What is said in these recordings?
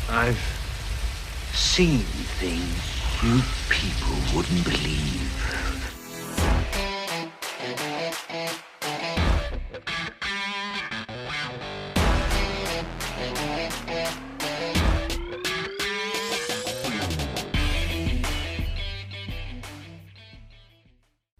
I've seen things you people wouldn't believe.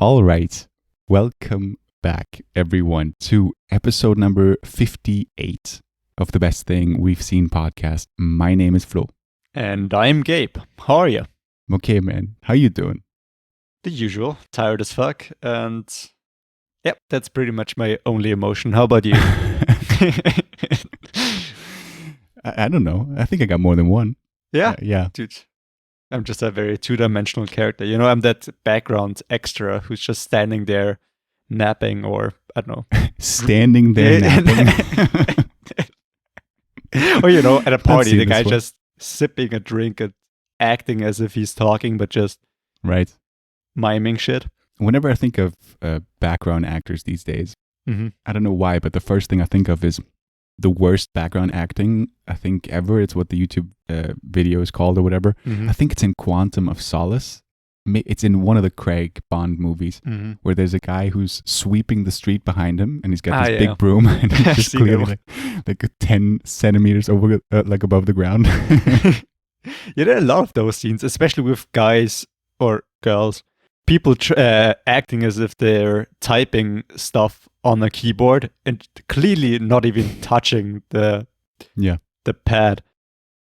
All right. Welcome back, everyone, to episode number 58 of the Best Thing We've Seen podcast. My name is Flo. And I'm Gabe. How are you? I'm okay, man. How you doing? The usual. Tired as fuck. And yep, that's pretty much my only emotion. How about you? I don't know. I think I got more than one. Yeah? Yeah. Dude, I'm just a very two-dimensional character. You know, I'm that background extra who's just standing there napping or, I don't know. Standing there napping. Or, you know, at a party, the guy one. just sipping a drink and acting as if he's talking, but just Right. miming shit. Whenever I think of background actors these days, Mm-hmm. I don't know why, but the first thing I think of is the worst background acting I think ever. It's what the YouTube video is called or whatever. Mm-hmm. I think it's in Quantum of Solace. It's in one of the Craig Bond movies Mm-hmm. where there's a guy who's sweeping the street behind him and he's got this yeah. big broom and he's I've just seen that clearly like 10 centimeters over, like above the ground. Yeah, there are a lot of those scenes, especially with guys or girls, people acting as if they're typing stuff on a keyboard and clearly not even touching the pad.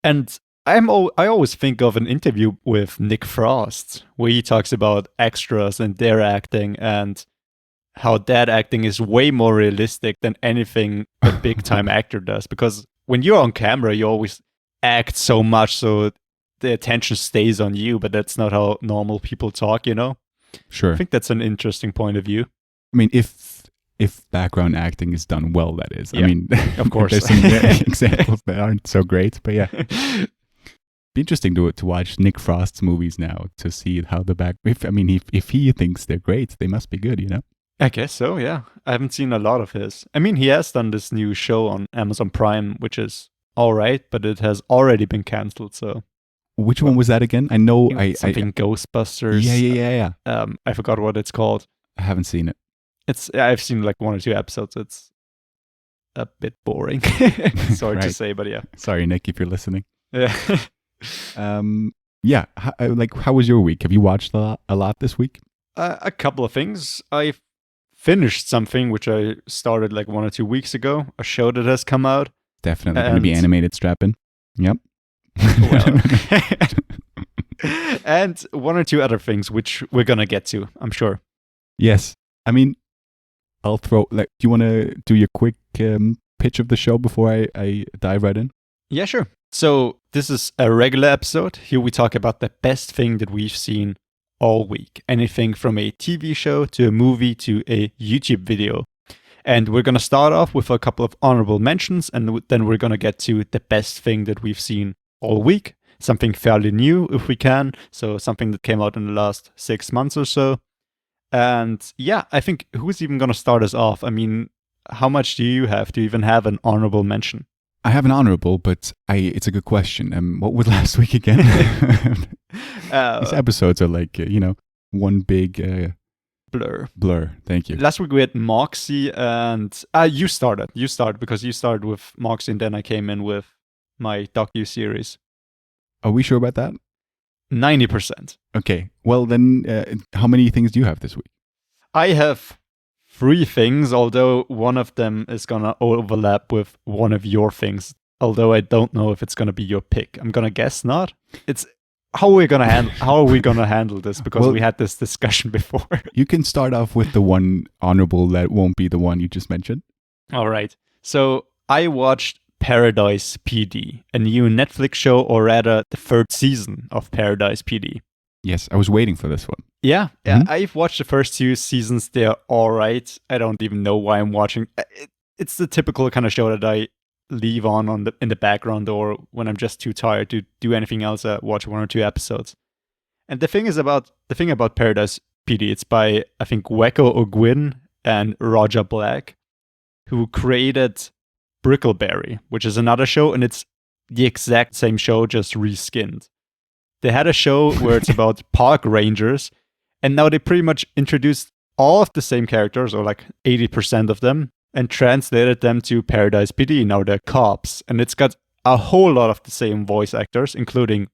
And I always think of an interview with Nick Frost where he talks about extras and their acting and how that acting is way more realistic than anything a big time actor does. Because when you're on camera, you always act so much so the attention stays on you, but that's not how normal people talk, you know? Sure. I think that's an interesting point of view. I mean, if background acting is done well, that is. Yeah, I mean, of course. there's some examples that aren't so great, but yeah. Be interesting to watch Nick Frost's movies now to see how if he thinks they're great, they must be good, you know? I guess so, yeah. I haven't seen a lot of his. I mean, he has done this new show on Amazon Prime, which is all right, but it has already been cancelled, so. Which one was that again? I know something Ghostbusters. Yeah. I forgot what it's called. I haven't seen it. I've seen like one or two episodes. It's a bit boring. Sorry to say, but yeah. Sorry, Nick, if you're listening. Yeah. Yeah. How was your week? Have you watched a lot this week? A couple of things. I finished something which I started like 1 or 2 weeks ago. A show that has come out. Definitely going to be animated, strap in. Yep. Well, and 1 or 2 other things which we're gonna get to, I'm sure. Yes. I mean, I'll throw, do you want to do your quick pitch of the show before I dive right in? Yeah, sure. So this is a regular episode. Here we talk about the best thing that we've seen all week. Anything from a TV show to a movie to a YouTube video. And we're going to start off with a couple of honorable mentions, and then we're going to get to the best thing that we've seen all week. Something fairly new, if we can. So something that came out in the last 6 months or so. And yeah, I think who's even going to start us off? I mean, how much do you have to even have an honorable mention? I have an honorable, but it's a good question. What was last week again? These episodes are like, one big... Blur. Thank you. Last week we had Moxie and you started because you started with Moxie and then I came in with my docu-series. Are we sure about that? 90%. Okay. Well, then how many things do you have this week? I have 3 things, although one of them is going to overlap with one of your things, although I don't know if it's going to be your pick. I'm going to guess not. How are we gonna handle this? Because we had this discussion before. You can start off with the one honorable that won't be the one you just mentioned. All right. So I watched Paradise PD, a new Netflix show, or rather the 3rd season of Paradise PD. Yes, I was waiting for this one. Yeah. Mm-hmm. I've watched the first 2 seasons. They're all right. I don't even know why I'm watching. It's the typical kind of show that I leave on in the background, or when I'm just too tired to do anything else, watch 1 or 2 episodes. And the thing about Paradise PD, it's by I think Weko Ogwin and Roger Black, who created Brickleberry, which is another show, and it's the exact same show, just reskinned. They had a show where it's about park rangers, and now they pretty much introduced all of the same characters, or like 80% of them, and translated them to Paradise PD. Now they're cops, and it's got a whole lot of the same voice actors, including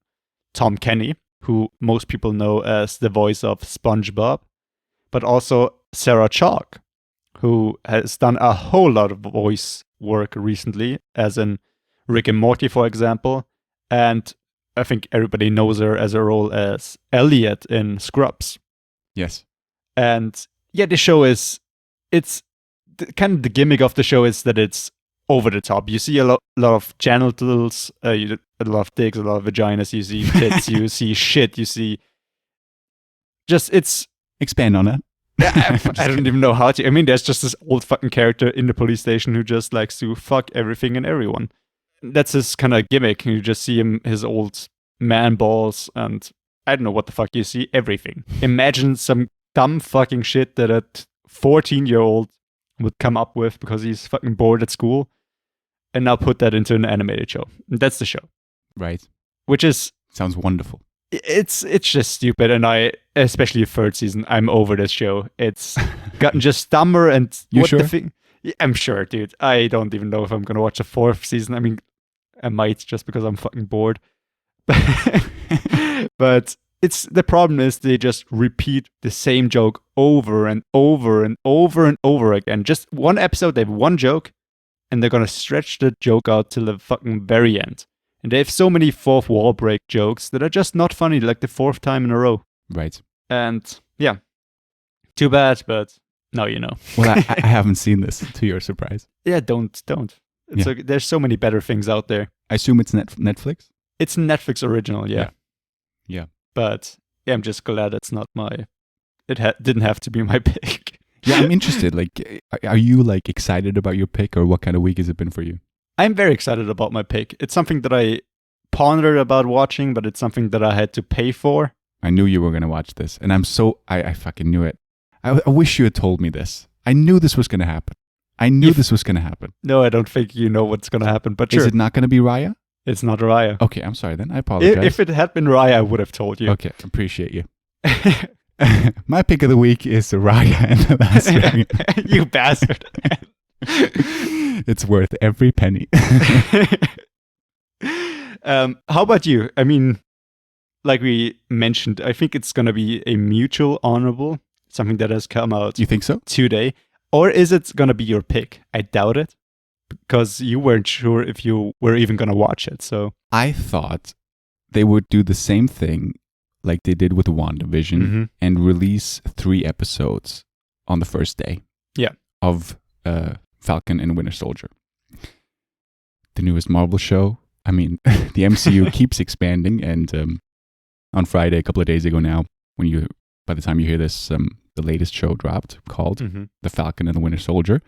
Tom Kenny, who most people know as the voice of SpongeBob, but also Sarah Chalk, who has done a whole lot of voice work recently, as in Rick and Morty, for example, and I think everybody knows her as a role as Elliot in Scrubs. Yes. And yeah, the show is, it's kind of the gimmick of the show is that it's over the top. You see a lot of genitals, a lot of dicks, a lot of vaginas, you see tits, you see shit, you see just, it's... Expand on it. I don't even know how to. I mean, there's just this old fucking character in the police station who just likes to fuck everything and everyone. That's his kind of gimmick. You just see him, his old man balls, and I don't know what the fuck you see. Everything. Imagine some dumb fucking shit that a 14-year-old would come up with because he's fucking bored at school, and now put that into an animated show. And that's the show. Right. Which is... Sounds wonderful. It's just stupid, and especially the third season, I'm over this show. It's gotten just dumber, and You what sure? the thing? Yeah, I'm sure, dude. I don't even know if I'm gonna watch the fourth season. I mean, I might, just because I'm fucking bored. But it's the problem is they just repeat the same joke over and over and over and over again. Just one episode, they have one joke, and they're gonna stretch the joke out till the fucking very end. And they have so many fourth wall break jokes that are just not funny, like the fourth time in a row. Right. And yeah, too bad, but now you know. Well, I haven't seen this, to your surprise. Yeah, don't. It's like, there's so many better things out there. I assume it's Netflix? It's a Netflix original, yeah. Yeah. But yeah, I'm just glad it's not my... didn't have to be my pick. Yeah, I'm interested. Like, are you like excited about your pick, or what kind of week has it been for you? I'm very excited about my pick. It's something that I pondered about watching, but it's something that I had to pay for. I knew you were going to watch this, and I fucking knew it. I wish you had told me this. I knew this was going to happen. This was going to happen. No, I don't think you know what's going to happen, but sure. Is it not going to be Raya? It's not Raya. Okay, I'm sorry then. I apologize. If it had been Raya, I would have told you. Okay, appreciate you. My pick of the week is Raya and the Last Dragon. You bastard. It's worth every penny. How about you? I mean, like we mentioned, I think it's going to be a mutual honorable, something that has come out You think so? today. Or is it going to be your pick? I doubt it, because you weren't sure if you were even going to watch it. So I thought they would do the same thing like they did with WandaVision and release 3 episodes on the first day. Yeah. Of Falcon and Winter Soldier. The newest Marvel show. I mean, the MCU keeps expanding, and on Friday, a couple of days ago now, by the time you hear this, the latest show dropped called The Falcon and the Winter Soldier.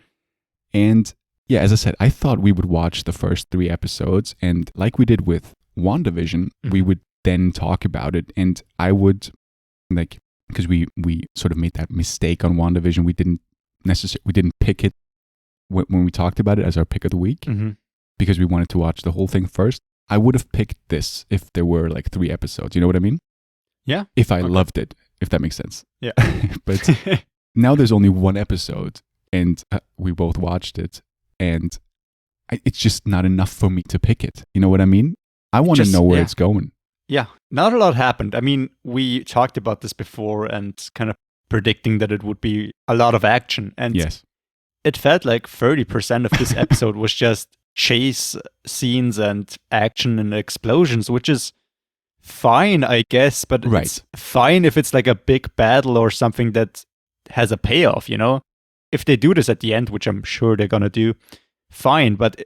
And yeah, as I said, I thought we would watch the first 3 episodes, and like we did with WandaVision, we would then talk about it, and I would, like, because we sort of made that mistake on WandaVision, we didn't pick it when we talked about it as our pick of the week, because we wanted to watch the whole thing first. I would have picked this if there were like 3 episodes. You know what I mean? Yeah. If I loved it, if that makes sense. Yeah. But now there's only 1 episode, and we both watched it, and it's just not enough for me to pick it. You know what I mean? I want to know where it's going. Yeah. Not a lot happened. I mean, we talked about this before and kind of predicting that it would be a lot of action. And yes, it felt like 30% of this episode was just chase scenes and action and explosions, which is fine, I guess, but it's fine if it's like a big battle or something that has a payoff, you know? If they do this at the end, which I'm sure they're gonna do, fine, but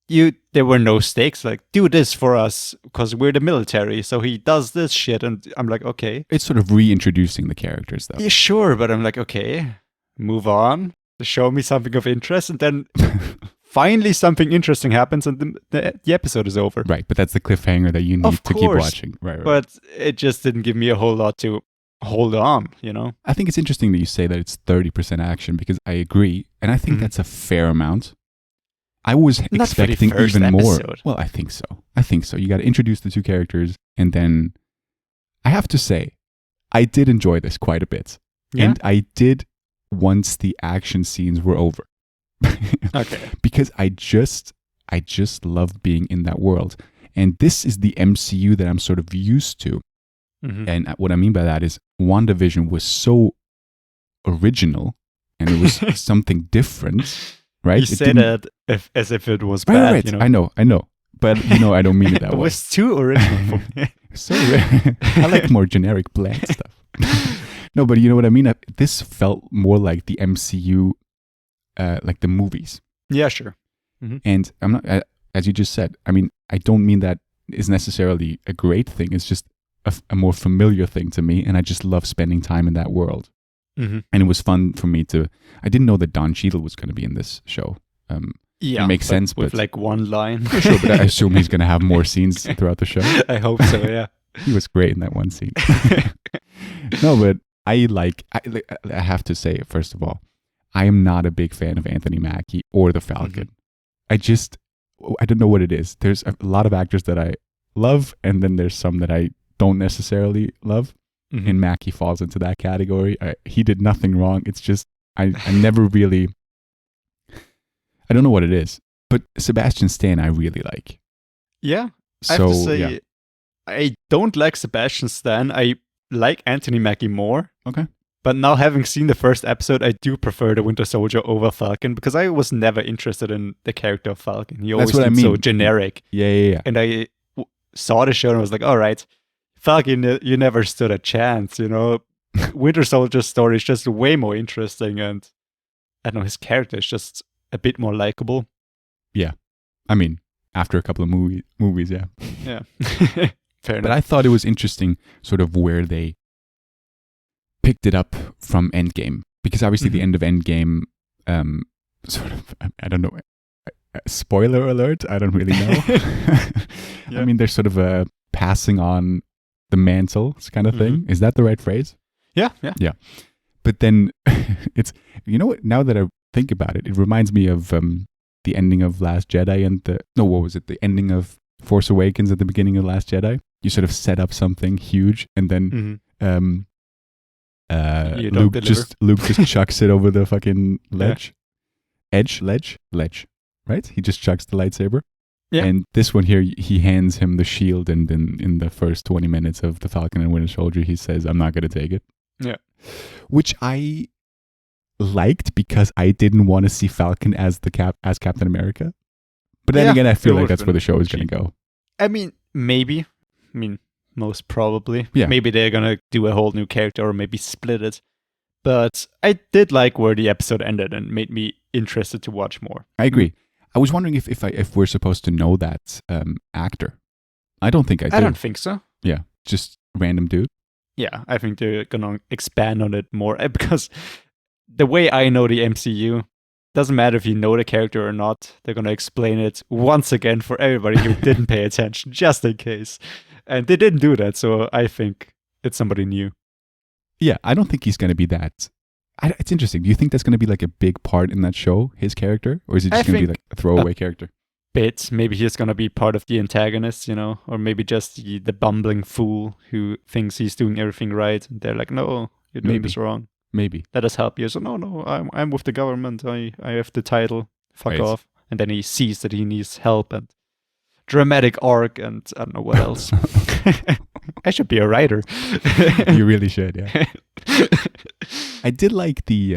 there were no stakes, like, do this for us because we're the military, so he does this shit, and I'm like, okay. It's sort of reintroducing the characters, though. Yeah, sure, but I'm like, okay, move on, show me something of interest, and then finally something interesting happens, and the episode is over. Right, but that's the cliffhanger that you need to keep watching. Right. But it just didn't give me a whole lot to hold on, you know? I think it's interesting that you say that it's 30% action, because I agree, and I think that's a fair amount. I was expecting even more. Well, I think so. I think so. You got to introduce the two characters, and then I have to say, I did enjoy this quite a bit. Yeah? And I did once the action scenes were over. Okay. Because I just loved being in that world. And this is the MCU that I'm sort of used to. Mhm. And what I mean by that is WandaVision was so original and it was something different, right? You It say didn't- that as if it was Right, bad, right. you know. I know. But, I don't mean it that It way. was too original for me. So I like more generic bland stuff. No, but you know what I mean? This felt more like the MCU, like the movies. Yeah, sure. And I'm not, as you just said, I mean, I don't mean that is necessarily a great thing. It's just a more familiar thing to me. And I just love spending time in that world. Mm-hmm. And it was fun for me I didn't know that Don Cheadle was going to be in this show. Yeah, it makes sense, with but like one line. sure, but I assume he's going to have more scenes throughout the show. I hope so. Yeah. He was great in that one scene. No, but I have to say, first of all, I am not a big fan of Anthony Mackie or the Falcon. I don't know what it is. There's a lot of actors that I love, and then there's some that I don't necessarily love. Mhm. And Mackie falls into that category. He did nothing wrong. It's just, I never really, I don't know what it is. But Sebastian Stan I really like. Yeah. So, I have to say, yeah. I don't like Sebastian Stan. I like Anthony Mackie more. Okay. But now, having seen the first episode, I do prefer the Winter Soldier over Falcon because I was never interested in the character of Falcon. He always what I seemed so mean. generic. Yeah. And I saw the show and I was like, all right, Falcon, you never stood a chance, you know? Winter Soldier's story is just way more interesting, and I don't know, his character is just a bit more likable. I mean, after a couple of movies, yeah. Yeah. Fair But enough. I thought it was interesting sort of where they picked it up from Endgame. Because obviously the Mhm. end of Endgame, sort of, I don't know, spoiler alert, I don't really know. Yeah. I mean, there's sort of a passing on the mantle kind of thing. Is that the right phrase? Yeah. But then it's, what, now that I think about it, it reminds me of the ending of Last Jedi and what was it? The ending of Force Awakens at the beginning of Last Jedi. You sort of set up something huge and then Mhm. You don't Luke just chucks it over the fucking ledge. Ledge, right? He just chucks the lightsaber. Yeah. And this one here, he hands him the shield, and then in the first 20 minutes of The Falcon and Winter Soldier, he says, "I'm not going to take it." Yeah. Which I liked because I didn't want to see Falcon as as Captain America. But then Yeah, again, I feel it like would've that's where been the show is cheap. going to go. I mean, maybe. I mean, most probably. Yeah. Maybe they're going to do a whole new character or maybe split it. But I did like where the episode ended and made me interested to watch more. I agree. I was wondering if we're supposed to know that actor. I don't think I do. I don't think so. Yeah, just random dude. Yeah, I think they're going to expand on it more because the way I know the MCU, doesn't matter if you know the character or not, they're going to explain it once again for everybody who didn't pay attention, just in case. And they didn't do that, so I think it's somebody new. Yeah, I don't think he's going to be that. It's interesting. Do you think that's going to be like a big part in that show, his character? Or is it just I going to be think like a throwaway character? Bit. Maybe he's going to be part of the antagonist, or maybe just the bumbling fool who thinks he's doing everything right. And they're like, no, you're doing Maybe. this wrong. Maybe. Let us help you. So, no, I'm with the government. I have the title. Fuck Right. off. And then he sees that he needs help and dramatic arc and I don't know what else. I should be a writer. You really should, yeah. I did like the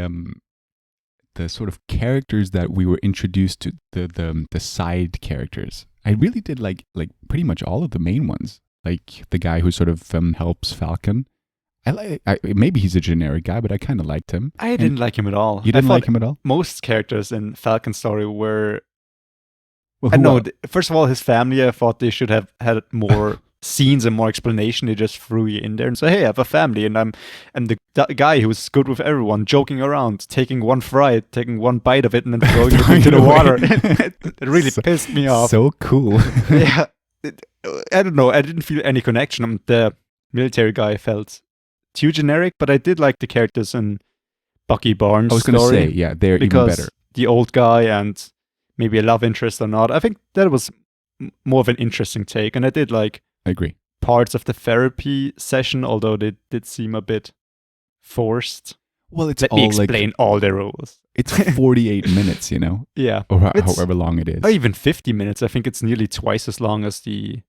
sort of characters that we were introduced to, the side characters. I really did like pretty much all of the main ones. Like the guy who sort of helps Falcon. Maybe he's a generic guy, but I kind of liked him. I didn't like him at all. You didn't like him at all? Most characters in Falcon's story were... Well, I who know. else? First of all, his family, I thought they should have had more scenes and more explanation. They just threw you in there and say, hey, I have a family and I'm the guy who's good with everyone, joking around, taking one fry, taking one bite of it and then throwing it into the water. It really pissed me off. So cool. Yeah. I don't know. I didn't feel any connection. The military guy felt too generic, but I did like the characters in Bucky Barnes' I was going to story. say, yeah, they're even because better. the old guy and maybe a love interest or not. I think that was more of an interesting take. And I did like I agree. parts of the therapy session, although they did seem a bit forced. Well, it's Let all me explain all the rules. it's 48 minutes, you know, Yeah. or It's- however long it is. Or even 50 minutes. I think it's nearly twice as long as the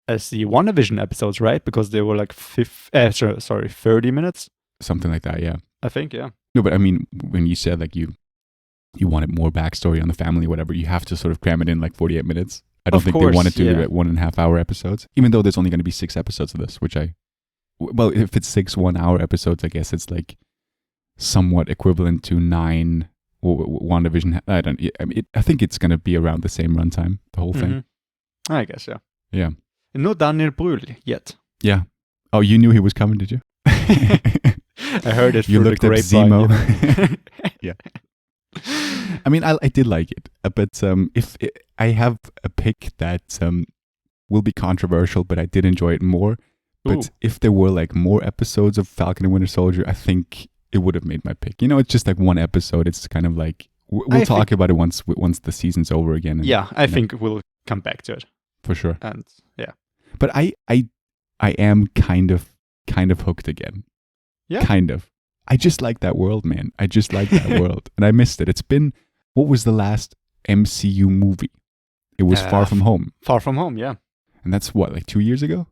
WandaVision episodes, right? Because they were like 30 minutes, Something like that, yeah. I think, yeah. No, but I mean, when you said like you wanted more backstory on the family, whatever, you have to sort of cram it in like 48 minutes. I don't Of think course, they wanted to do yeah. it at 1.5 hour episodes, even though there's only going to be 6 episodes of this, which well, if it's 6 1-hour episodes, I guess it's like somewhat equivalent to 9 WandaVision. I think it's going to be around the same runtime, the whole thing. Mhm. I guess, yeah. Yeah. No Daniel Brühl yet. Yeah. Oh, you knew he was coming, did you? I heard it You through looked the up grapevine. Zemo. Yeah. I mean, I did like it, but I have a pick that will be controversial, but I did enjoy it more. But Ooh. if there were like more episodes of Falcon and Winter Soldier, I think it would have made my pick. You know, it's just like one episode. It's kind of like we'll talk about it once the season's over again. And, Yeah, I you know, think we'll come back to it. for sure. And yeah. But I am kind of hooked again. Yeah. Kind of. I just like that world, man. I just like that world. And I missed it. It's been, what was the last MCU movie? It was Far From Home. Far From Home, yeah. And that's what, like 2 years ago?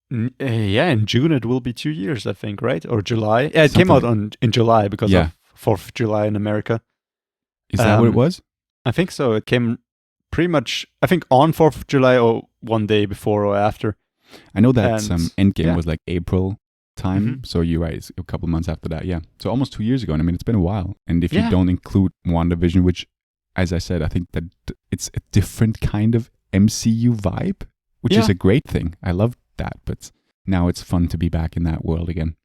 Yeah, in June it will be 2 years, I think, right? Or July. Yeah, it came out in July because Yeah. of 4th of July in America. Is that what it was? I think so. It came pretty much, I think, on 4th of July or one day before or after. I know that and, Endgame yeah. was like April time. So you're right. It's a couple months after that. Yeah. So almost 2 years ago. And I mean, it's been a while. And if you Yeah. don't include WandaVision, which, as I said, I think that it's a different kind of MCU vibe, which is Yeah. a great thing. I love that. But now it's fun to be back in that world again.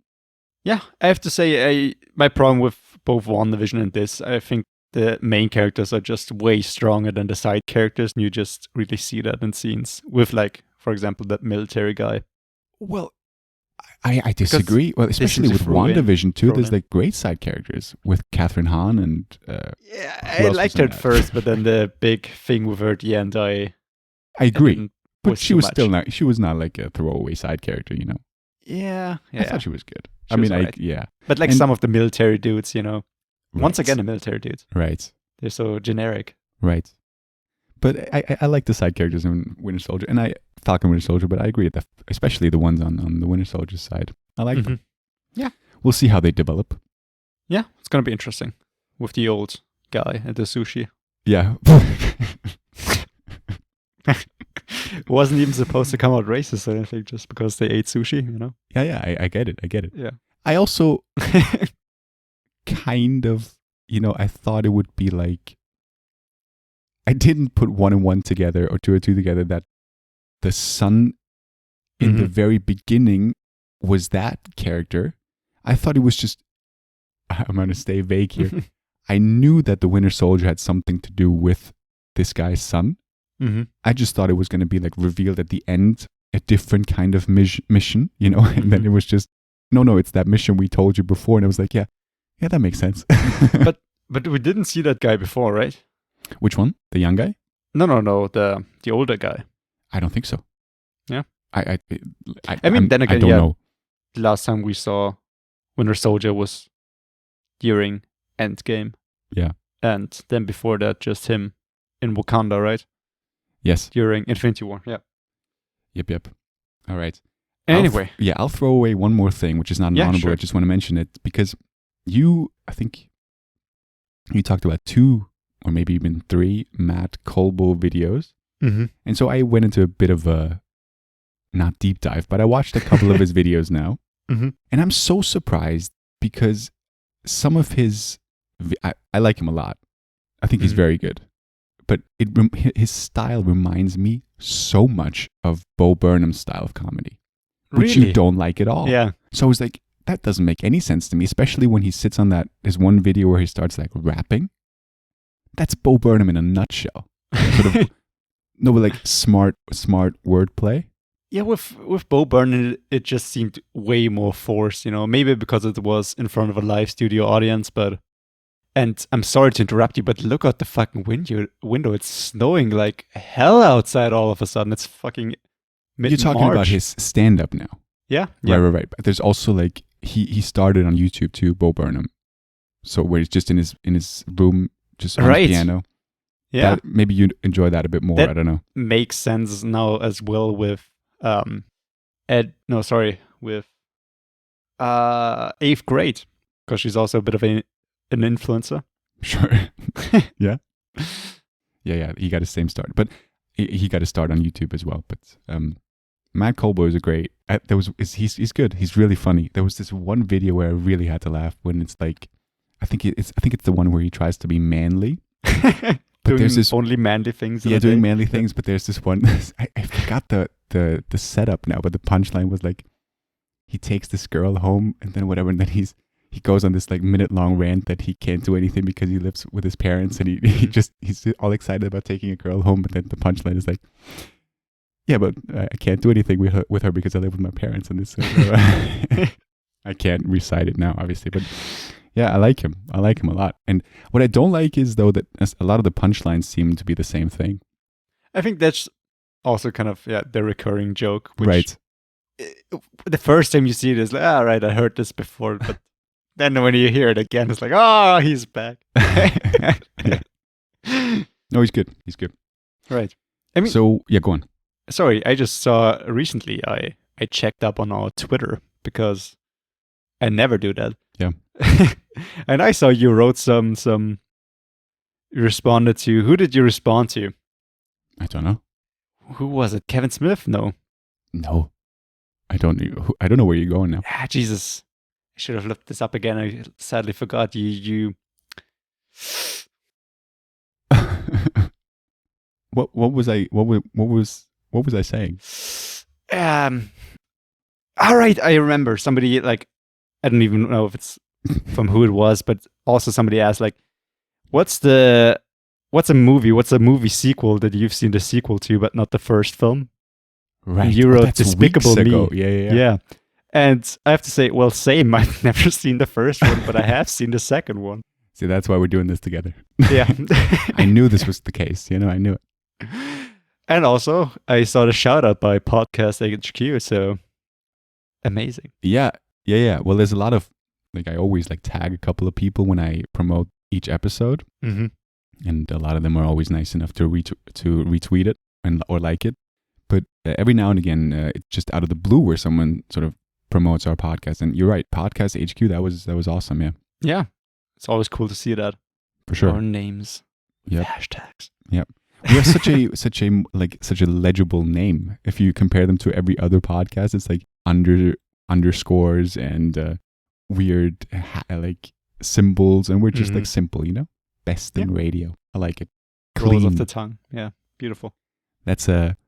Yeah, I have to say, my problem with both WandaVision and this, I think the main characters are just way stronger than the side characters, and you just really see that in scenes with, like, for example, that military guy. Well, I disagree. Well, especially is with thrown in- WandaVision too. thrown There's in. like great side characters with Catherine Hahn and Yeah, Who I else liked was in her at that? first, but then the big thing with her at the end, I agree. didn't- But she too was much. still not. She was not like a throwaway side character, you know. Yeah, I thought she was good. She I was mean, alright. yeah. But like And- some of the military dudes, you know, once Right. again, the military dudes, Right. they're so generic. Right. But I like the side characters in Winter Soldier, and Falcon Winter Soldier. But I agree that especially the ones on the Winter Soldier side, I like them. Mhm. Yeah. We'll see how they develop. Yeah, it's gonna be interesting with the old guy at the sushi. Yeah. Wasn't even supposed to come out racist or anything just because they ate sushi, you know? yeah. I get it. I get it. Yeah. I also kind of, I thought it would be like, I didn't put 1 and 1 together or 2 and 2 together that the son in the very beginning was that character. I thought it was just, I'm going to stay vague here. I knew that the Winter Soldier had something to do with this guy's son. Mm-hmm. I just thought it was going to be like revealed at the end, a different kind of mission, and then it was just, no, it's that mission we told you before. And I was like, yeah, that makes sense. But we didn't see that guy before, right? Which one? The young guy? No, the older guy. I don't think so. Yeah. I mean, then again, I don't yeah. know. The last time we saw Winter Soldier was during Endgame. Yeah. And then before that, just him in Wakanda, right? Yes. During Infinity War, yeah. Yep. All right. Anyway. I'll throw away one more thing, which is not an Yeah, honorable. sure. I just want to mention it because I think you talked about 2 or maybe even 3 MattColbo videos. Mm-hmm. And so I went into a bit of a, not deep dive, but I watched a couple of his videos now. Mm-hmm. And I'm so surprised because some of his, I like him a lot. I think he's Mhm. very good. But his style reminds me so much of Bo Burnham's style of comedy, which you don't like at all. Yeah. So I was like, that doesn't make any sense to me, especially when he sits on there's one video where he starts like rapping. That's Bo Burnham in a nutshell. Sort of, no, but like smart wordplay. Yeah, with Bo Burnham, it just seemed way more forced, Maybe because it was in front of a live studio audience, but And I'm sorry to interrupt you, but look out the fucking window. It's snowing like hell outside all of a sudden. It's fucking mid-March. You're talking about his stand-up now. Yeah. Right. But there's also like he started on YouTube too, Bo Burnham. So where he's just in his room, just on the piano. Yeah. Maybe you'd enjoy that a bit more. I don't know. Makes sense now as well with with 8th grade, because she's also a bit of an influencer. Sure. Yeah. Yeah. He got the same start, but he got a start on YouTube as well. But MattColbo is a great. He's good. He's really funny. There was this one video where I really had to laugh when it's like, I think it's the one where he tries to be manly. But there's this only manly things. Yeah, doing manly things. But there's this one. I forgot the setup now, but the punchline was like, he takes this girl home and then whatever, and then he goes on this like minute-long rant that he can't do anything because he lives with his parents, and he's all excited about taking a girl home, but then the punchline is like, yeah, but I can't do anything with her because I live with my parents, and this. I can't recite it now, obviously, but yeah, I like him. I like him a lot. And what I don't like is though that a lot of the punchlines seem to be the same thing. I think that's also kind of the recurring joke, which, right? The first time you see it is like, right, I heard this before, but then when you hear it again, it's like, oh, he's back. Yeah. No, he's good. He's good. Right. I mean, so yeah, go on. Sorry, I just saw recently. I checked up on our Twitter because I never do that. Yeah. And I saw you wrote some. You responded to. Who did you respond to? I don't know. Who was it? Kevin Smith? No. No. I don't know where you're going now. Ah, Jesus. I should have looked this up again. I sadly forgot. You. What was I saying? All right, I remember somebody, like, I don't even know if it's from who it was, but also somebody asked, like, what's a movie sequel that you've seen the sequel to but not the first film? Right. And you wrote that's Despicable Me. Ago. Yeah. And I have to say, well, same. I've never seen the first one, but I have seen the second one. See, that's why we're doing this together. Yeah. I knew this was the case. I knew it. And also, I saw the shout out by Podcast HQ, so amazing. Yeah. Well, there's a lot of, like, I always like tag a couple of people when I promote each episode. Mm-hmm. And a lot of them are always nice enough to retweet it or like it. But every now and again, it's just out of the blue where someone sort of promotes our podcast. And you're right, Podcast HQ, that was awesome, yeah. Yeah. It's always cool to see that. For sure. Our names. Yep. Hashtags. Yep. We have such a legible name. If you compare them to every other podcast, it's like underscores and weird like symbols, and we're just like simple, Best in radio. I like it. Clean. Rolls off the tongue. Yeah. Beautiful. That's a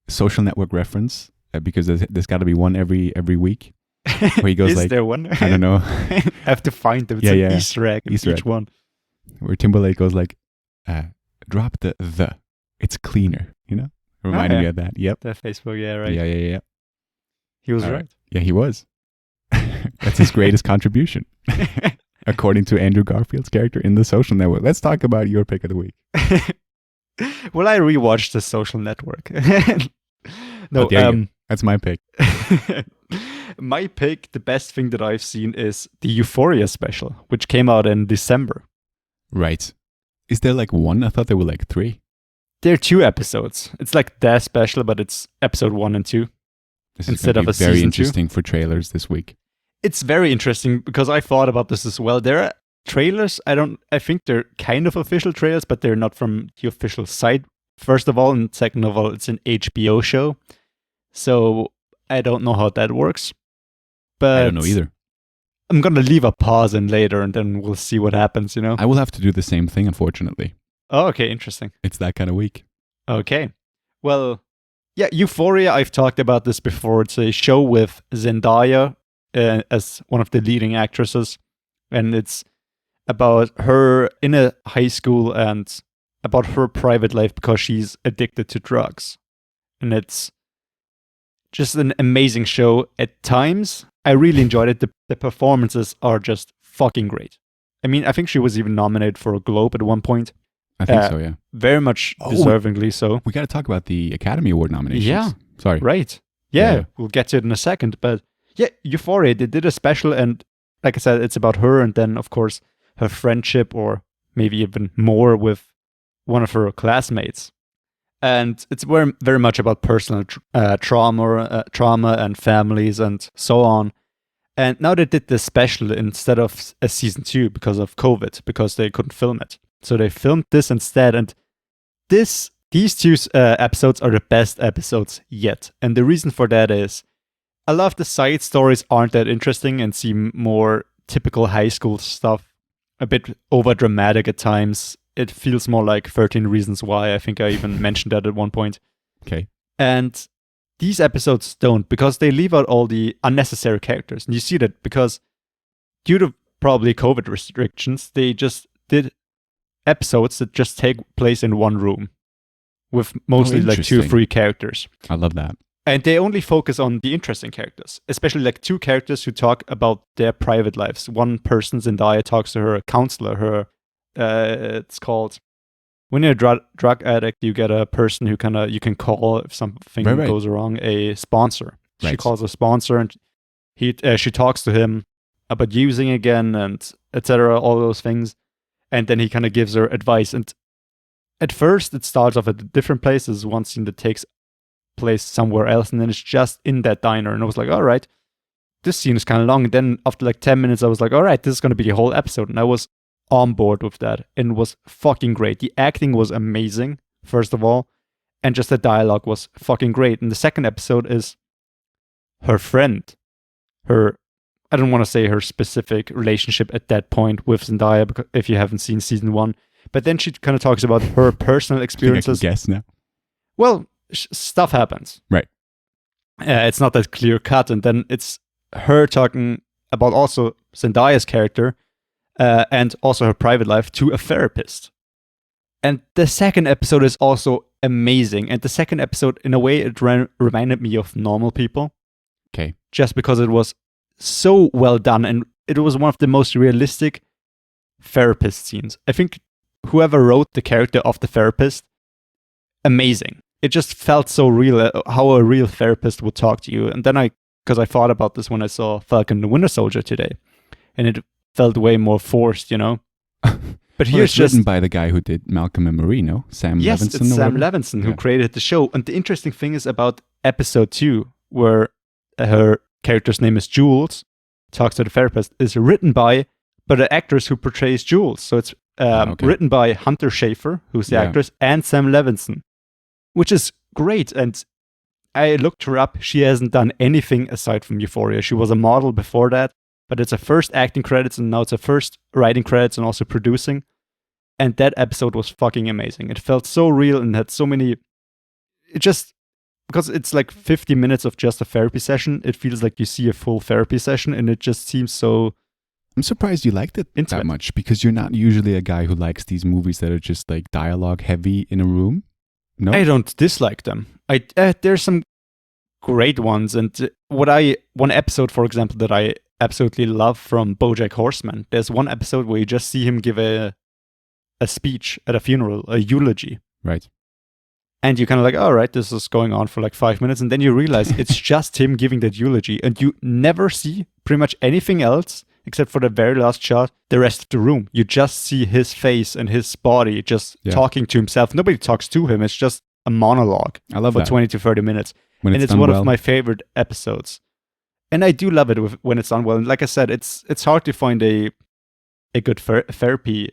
Social Network reference because there's got to be one every week where he goes Is like, there one? I don't know. I have to find them. It's an Easter egg in each one. Where Timberlake goes like, drop the. It's cleaner, Reminding me of that. Yep. That Facebook, yeah, right. Yeah. He was right. Yeah, he was. That's his greatest contribution. According to Andrew Garfield's character in The Social Network. Let's talk about your pick of the week. Well, I rewatched The Social Network. No, that's my pick. My pick, the best thing that I've seen is the Euphoria special, which came out in December. Right. Is there like one? I thought there were like 3. There are 2 episodes. It's like that special, but it's episode 1 and 2. This instead is of a very season interesting for trailers this week. It's very interesting because I thought about this as well. There are trailers. I think they're kind of official trailers, but they're not from the official site. First of all, and second of all, it's an HBO show. So I don't know how that works. But I don't know either. I'm going to leave a pause in later and then we'll see what happens, I will have to do the same thing, unfortunately. Oh, okay. Interesting. It's that kind of week. Okay. Well, yeah, Euphoria, I've talked about this before. It's a show with Zendaya as one of the leading actresses. And it's about her in a high school and about her private life because she's addicted to drugs. And it's just an amazing show at times. I really enjoyed it. The performances are just fucking great. I mean, I think she was even nominated for a Globe at one point. I think so, yeah. Very much deservingly so. We got to talk about the Academy Award nominations. Yeah. Sorry. Right. Yeah, we'll get to it in a second. But yeah, Euphoria, they did a special, and like I said, it's about her, and then, of course, her friendship, or maybe even more, with one of her classmates. And it's very, very much about personal trauma and families and so on. And now they did this special instead of a season 2 because of COVID, because they couldn't film it. So they filmed this instead, and these two episodes are the best episodes yet. And the reason for that is a lot of the side stories aren't that interesting and seem more typical high school stuff, a bit over dramatic at times. It feels more like 13 Reasons Why. I think I even mentioned that at one point. Okay. And these episodes don't, because they leave out all the unnecessary characters. And you see that because due to probably COVID restrictions, they just did episodes that just take place in one room with mostly like 2-3 characters. I love that. And they only focus on the interesting characters, especially like 2 characters who talk about their private lives. One person, Zendaya, talks to her counselor, it's called, when you're a drug addict, you get a person who you can call if something goes wrong, a sponsor. Right. She calls a sponsor, and she talks to him about using again, and etc., all those things. And then he kind of gives her advice. And at first, it starts off at different places. One scene that takes place somewhere else, and then it's just in that diner. And I was like, all right, this scene is kind of long. And then after like 10 minutes, I was like, all right, this is going to be a whole episode. And I was on board with that, and it was fucking great. The acting was amazing, first of all, and just the dialogue was fucking great. And the second episode is her friend, I don't want to say her specific relationship at that point with Zendaya, because if you haven't seen season 1, but then she kind of talks about her personal experiences. I think I can guess now. Well, stuff happens. Right. It's not that clear cut, and then it's her talking about also Zendaya's character, and also her private life, to a therapist. And the second episode is also amazing. And the second episode, in a way, it reminded me of Normal People. Okay. Just because it was so well done, and it was one of the most realistic therapist scenes. I think whoever wrote the character of the therapist, amazing. It just felt so real, how a real therapist would talk to you. And then because I thought about this when I saw Falcon the Winter Soldier today, and it felt way more forced, you know. But here's it's written by the guy who did Malcolm and Marie, no? Sam Levinson. Yes, it's Sam Levinson who created the show. And the interesting thing is about episode 2, where her character's name is Jules, talks to the therapist, is written by the actress who portrays Jules. So it's written by Hunter Schafer, who's the actress, and Sam Levinson, which is great. And I looked her up. She hasn't done anything aside from Euphoria. She was a model before that, but it's her first acting credits, and now it's her first writing credits and also producing. And that episode was fucking amazing. It felt so real and had so many... Because it's like 50 minutes of just a therapy session, it feels like you see a full therapy session, and it just seems so... I'm surprised you liked it that much, because you're not usually a guy who likes these movies that are just like dialogue heavy in a room. No? I don't dislike them. There's some great ones, and one episode, for example, that I absolutely love from BoJack Horseman. There's one episode where you just see him give a speech at a funeral, a eulogy. Right. And you're kind of like, all right, this is going on for like 5 minutes. And then you realize it's just him giving that eulogy. And you never see pretty much anything else except for the very last shot, the rest of the room. You just see his face and his body just talking to himself. Nobody talks to him. It's just a monologue. I love for that. 20 to 30 minutes. And it's one of my favorite episodes. And I do love it when it's done well. And like I said, it's hard to find a good therapy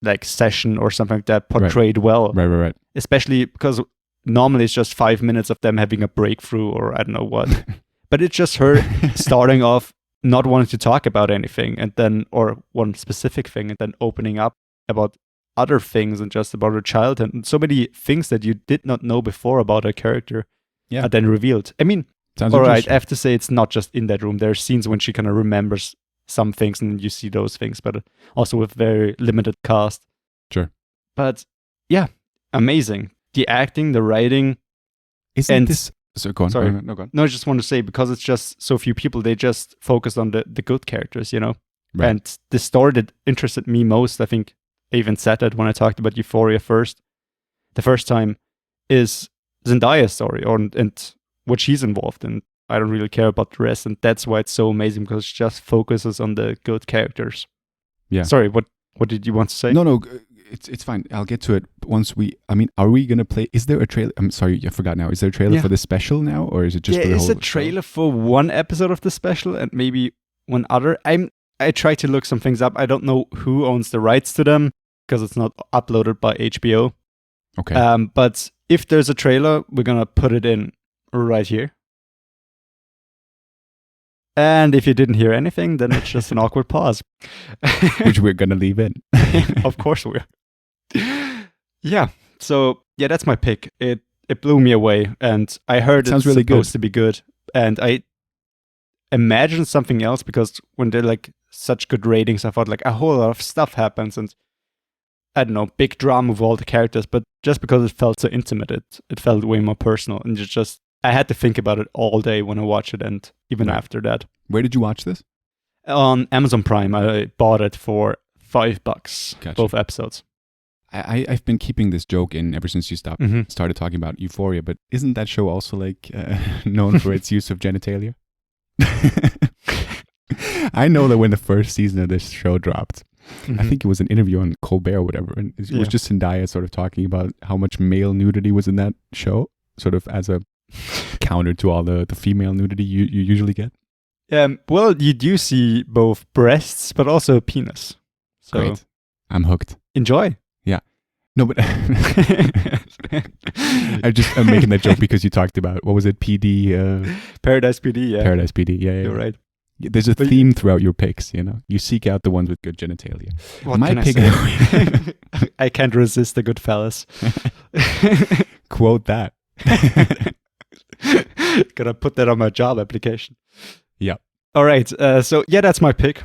like session or something like that portrayed well. Right. Especially because normally it's just 5 minutes of them having a breakthrough or I don't know what. But it's just her starting off not wanting to talk about anything, and then, or one specific thing, and then opening up about other things and just about her childhood. And so many things that you did not know before about her character are then revealed. I mean, all right, I have to say it's not just in that room. There are scenes when she kind of remembers some things and you see those things, but also with very limited cast. Sure. But yeah, amazing. The acting, the writing. Isn't this... So go on. Sorry. No, go on. No, I just want to say, because it's just so few people, they just focus on the good characters, you know? Right. And the story that interested me most, I think I even said that when I talked about Euphoria the first time, is Zendaya's story and what she's involved in. I don't really care about the rest, and that's why it's so amazing, because it just focuses on the good characters. Yeah. Sorry, what did you want to say? No, it's fine. I'll get to it once are we gonna play? Is there a trailer? I'm sorry, I forgot now. Is there a trailer for the special now, or is it just for the whole? There is a trailer for one episode of the special and maybe one other. I tried to look some things up. I don't know who owns the rights to them because it's not uploaded by HBO. Okay. But if there's a trailer, we're gonna put it in right here. And if you didn't hear anything, then it's just an awkward pause. Which we're gonna leave in. Of course we are. Yeah. So yeah, that's my pick. It blew me away, and I heard it's really supposed to be good. And I imagined something else, because when they're like such good ratings, I thought like a whole lot of stuff happens, and I don't know, big drama with all the characters. But just because it felt so intimate, it felt way more personal, and I had to think about it all day when I watched it, and even after that. Where did you watch this? On Amazon Prime. I bought it for $5. Gotcha. Both episodes. I've been keeping this joke in ever since you started talking about Euphoria, but isn't that show also like known for its use of genitalia? I know that when the first season of this show dropped, I think it was an interview on Colbert or whatever, and it was just Zendaya sort of talking about how much male nudity was in that show, sort of as a counter to all the female nudity you usually get. Well, you do see both breasts, but also a penis. So great. I'm hooked. Enjoy. Yeah. No, but I'm making that joke because you talked about, what was it, PD? Paradise PD, yeah. Paradise PD, yeah. You're right. There's a theme throughout your picks, you know. You seek out the ones with good genitalia. What can I say? I can't resist the good fellas. Quote that. Gotta put that on my job application. Yeah. All right. So yeah, that's my pick.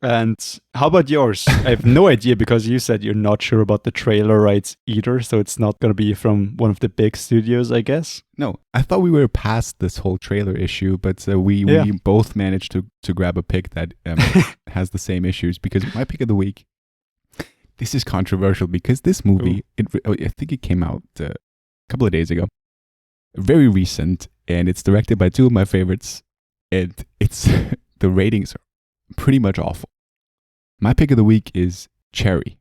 And how about yours? I have no idea, because you said you're not sure about the trailer rights either. So it's not going to be from one of the big studios, I guess. No, I thought we were past this whole trailer issue, but we both managed to grab a pick that has the same issues, because my pick of the week, this is controversial because this movie, I think it came out a couple of days ago, very recent, and it's directed by two of my favorites, and it's the ratings are pretty much awful. My pick of the week is Cherry.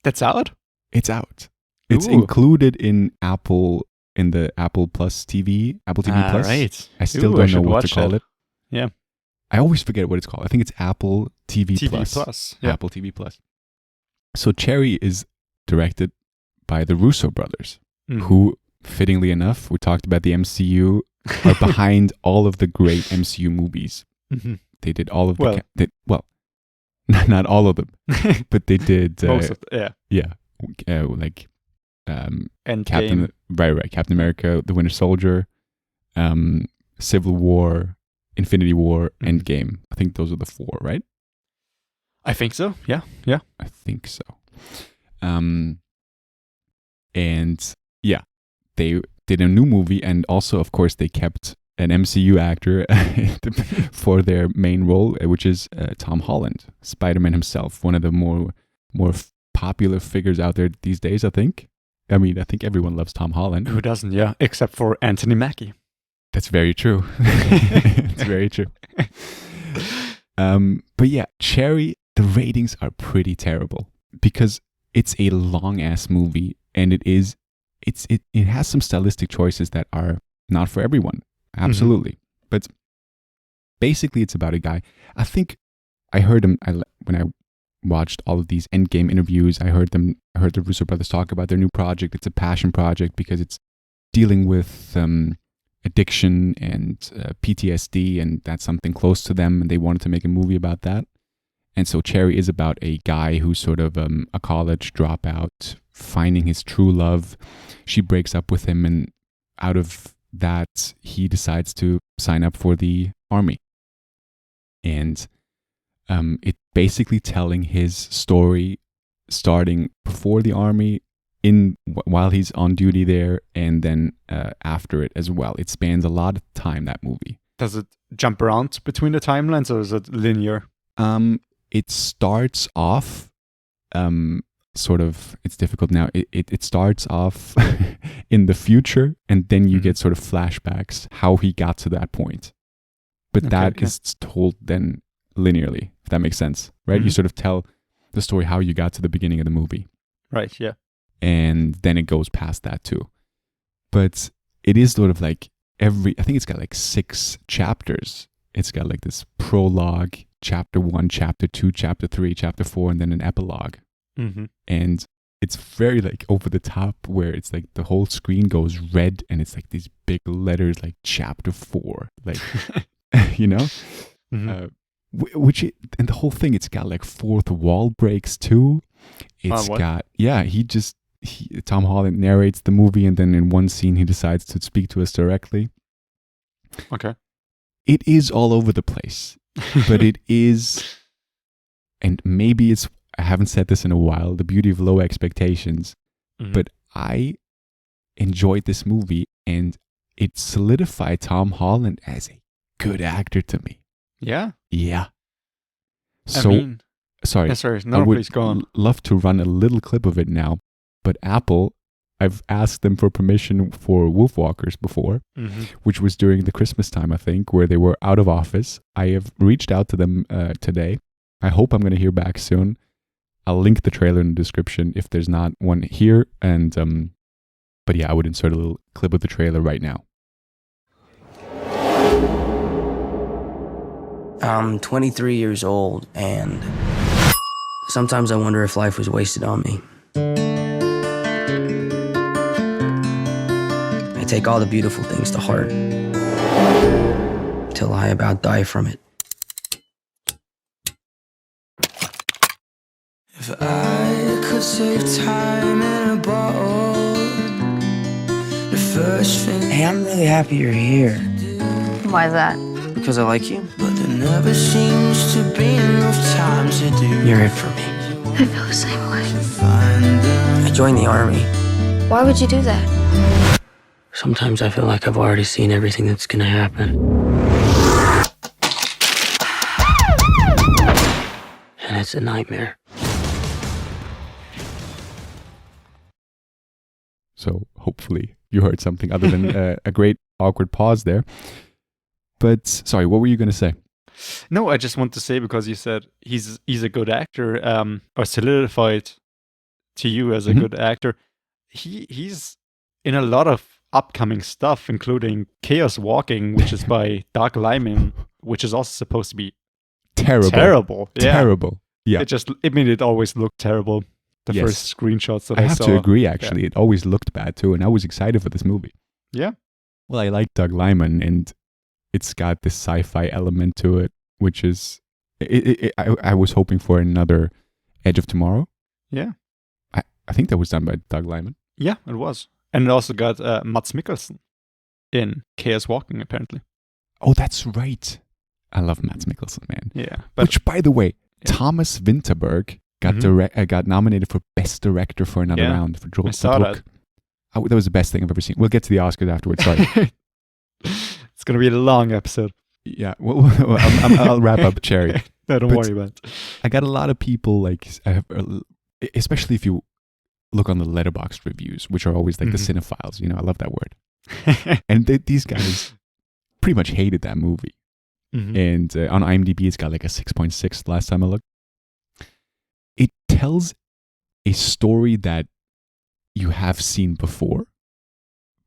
That's out? It's out. It's included in the Apple Plus TV, Apple TV Plus. Right. I still don't know what to call it. Yeah. I always forget what it's called. I think it's Apple TV Plus. Yeah. Apple TV Plus. So Cherry is directed by the Russo brothers, who, fittingly enough, we talked about the MCU, are behind all of the great MCU movies. Mm-hmm. They did all of not all of them, but they did most of them. Yeah. Like and Captain America, The Winter Soldier, Civil War, Infinity War, Endgame. I think those are the four, right? I think so. Yeah. I think so. And yeah, they did a new movie, and also, of course, they kept an MCU actor for their main role, which is Tom Holland, Spider-Man himself, one of the more popular figures out there these days, I think. I mean, I think everyone loves Tom Holland. Who doesn't, yeah, except for Anthony Mackie. That's very true. It's very true. But yeah, Cherry, the ratings are pretty terrible because it's a long-ass movie, and it has some stylistic choices that are not for everyone. Absolutely. But basically it's about a guy. I think I heard him when I watched all of these Endgame interviews. I heard the Russo brothers talk about their new project. It's a passion project because it's dealing with addiction and PTSD, and that's something close to them, and they wanted to make a movie about that. And so Cherry is about a guy who's sort of a college dropout, finding his true love. She breaks up with him, and out of that, he decides to sign up for the army. And it's basically telling his story starting before the army, while he's on duty there, and then after it as well. It spans a lot of time, that movie. Does it jump around between the timelines, or is it linear? it starts off sort of, it's difficult now. It starts off in the future, and then you get sort of flashbacks how he got to that point. But that is told then linearly, if that makes sense, right? You sort of tell the story how you got to the beginning of the movie. Right, yeah. And then it goes past that too. But it is sort of like I think it's got like 6 chapters. It's got like this prologue, chapter 1, chapter 2, chapter 3, chapter 4, and then an epilogue. Mm-hmm. And it's very like over the top, where it's like the whole screen goes red and it's like these big letters like chapter 4, like, you know? Mm-hmm. And the whole thing, it's got like fourth wall breaks too. It's got, Tom Holland narrates the movie, and then in one scene he decides to speak to us directly. Okay. It is all over the place, but it is, and maybe it's, I haven't said this in a while, the beauty of low expectations, but I enjoyed this movie, and it solidified Tom Holland as a good actor to me. Yeah? Yeah. So, Please go on. Love to run a little clip of it now, but Apple, I've asked them for permission for Wolfwalkers before, which was during the Christmas time, I think, where they were out of office. I have reached out to them today. I hope I'm going to hear back soon. I'll link the trailer in the description if there's not one here. And but yeah, I would insert a little clip of the trailer right now. I'm 23 years old, and sometimes I wonder if life was wasted on me. I take all the beautiful things to heart till I about die from it. If I could save time in a bottle, the first thing. Hey, I'm really happy you're here. Why is that? Because I like you. But there never seems to be enough time to do. You're it for me. I feel the same way. I joined the army. Why would you do that? Sometimes I feel like I've already seen everything that's gonna happen. And it's a nightmare. So hopefully you heard something other than a great awkward pause there. But sorry, what were you going to say? No, I just want to say, because you said he's a good actor, or solidified to you as a good actor. He's in a lot of upcoming stuff, including Chaos Walking, which is by Doug Liman, which is also supposed to be terrible. Terrible. Yeah. It always looked terrible. The first screenshots that I saw. I have to agree, actually. Yeah. It always looked bad too, and I was excited for this movie. Yeah. Well, I like Doug Liman, and it's got this sci-fi element to it, which is... I was hoping for another Edge of Tomorrow. Yeah. I think that was done by Doug Liman. Yeah, it was. And it also got Mads Mikkelsen in Chaos Walking, apparently. Oh, that's right. I love Mads Mikkelsen, man. Yeah. Which, by the way, Thomas Vinterberg got nominated for Best Director for another round for Joel. I saw that. Oh, that was the best thing I've ever seen. We'll get to the Oscars afterwards. Sorry. It's going to be a long episode. Yeah. Well, I'll wrap up, Cherry. No, don't worry about it. I got a lot of people, like, especially if you look on the Letterboxd reviews, which are always like the cinephiles. You know, I love that word. And these guys pretty much hated that movie. And on IMDb, it's got like a 6.6 last time I looked. It tells a story that you have seen before,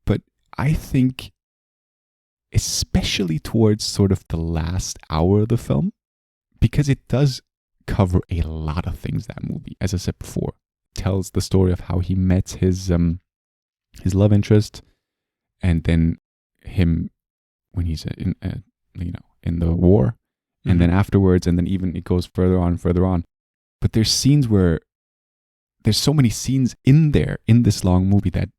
but I think especially towards sort of the last hour of the film, because it does cover a lot of things, that movie, as I said before. It tells the story of how he met his love interest, and then him when he's in the war, and then afterwards, and then even it goes further on. But there's so many scenes in this long movie that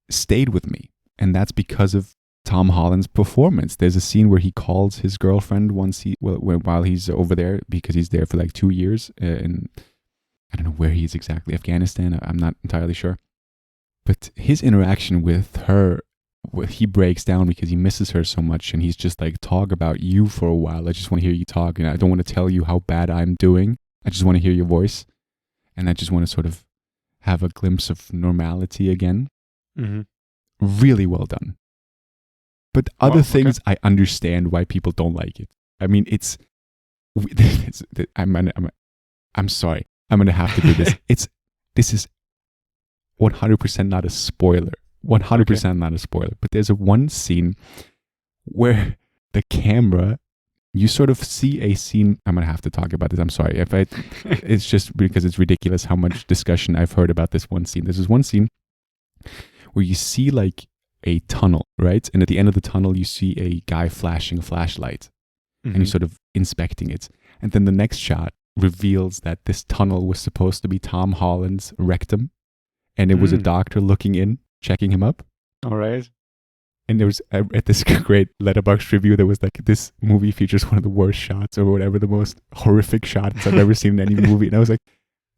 stayed with me. And that's because of Tom Holland's performance. There's a scene where he calls his girlfriend while he's over there, because he's there for like 2 years. And I don't know where he is exactly, Afghanistan. I'm not entirely sure. But his interaction with her, he breaks down because he misses her so much. And he's just like, talk about you for a while. I just want to hear you talk. And I don't want to tell you how bad I'm doing. I just want to hear your voice, and I just want to sort of have a glimpse of normality again. Mm-hmm. Really well done. But other things, I understand why people don't like it. I mean, I'm sorry. I'm gonna have to do this. This is 100% not a spoiler. 100% not a spoiler. But there's one scene where the camera, you sort of see a scene. I'm gonna have to talk about this. I'm sorry. It's just because it's ridiculous how much discussion I've heard about this one scene. This is one scene where you see like a tunnel, right? And at the end of the tunnel, you see a guy flashing a flashlight, and you're sort of inspecting it. And then the next shot reveals that this tunnel was supposed to be Tom Holland's rectum, and it was a doctor looking in, checking him up. All right. And there was, at this great Letterboxd review, there was like, this movie features one of the worst shots or whatever, the most horrific shots I've ever seen in any movie. And I was like,